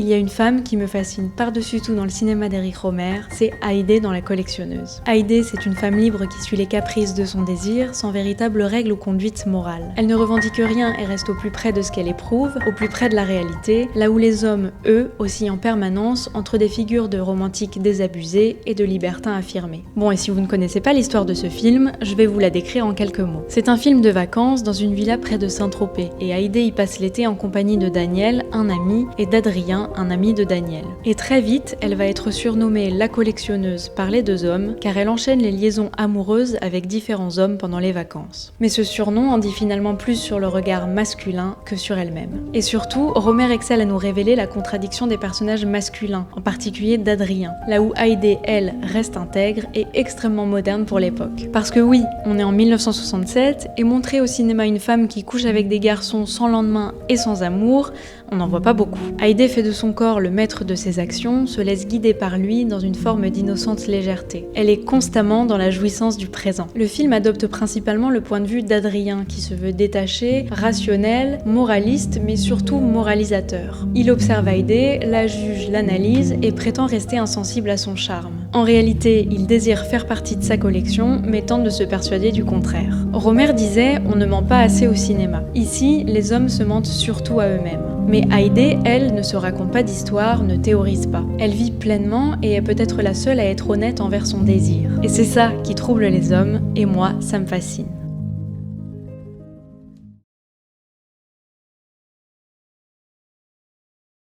Il y a une femme qui me fascine par-dessus tout dans le cinéma d'Éric Rohmer, c'est Haydée dans La Collectionneuse. Haydée, c'est une femme libre qui suit les caprices de son désir, sans véritable règle ou conduite morale. Elle ne revendique rien et reste au plus près de ce qu'elle éprouve, au plus près de la réalité, là où les hommes, eux, oscillent en permanence entre des figures de romantiques désabusés et de libertins affirmés. Bon, et si vous ne connaissez pas l'histoire de ce film, je vais vous la décrire en quelques mots. C'est un film de vacances dans une villa près de Saint-Tropez, et Haydée y passe l'été en compagnie de Daniel, un ami, et d'Adrien, un ami de Daniel. Et très vite, elle va être surnommée la collectionneuse par les deux hommes, car elle enchaîne les liaisons amoureuses avec différents hommes pendant les vacances. Mais ce surnom en dit finalement plus sur le regard masculin que sur elle-même. Et surtout, Rohmer excelle à nous révéler la contradiction des personnages masculins, en particulier d'Adrien, là où Haydée, elle, reste intègre et extrêmement moderne pour l'époque. Parce que oui, on est en 1967, et montrer au cinéma une femme qui couche avec des garçons sans lendemain et sans amour, on n'en voit pas beaucoup. Haydée fait de son corps le maître de ses actions, se laisse guider par lui dans une forme d'innocente légèreté. Elle est constamment dans la jouissance du présent. Le film adopte principalement le point de vue d'Adrien, qui se veut détaché, rationnel, moraliste, mais surtout moralisateur. Il observe Haydée, la juge, l'analyse et prétend rester insensible à son charme. En réalité, il désire faire partie de sa collection, mais tente de se persuader du contraire. Rohmer disait « On ne ment pas assez au cinéma ». Ici, les hommes se mentent surtout à eux-mêmes. Mais Haydée, elle, ne se raconte pas d'histoire, ne théorise pas. Elle vit pleinement et est peut-être la seule à être honnête envers son désir. Et c'est ça qui trouble les hommes, et moi, ça me fascine.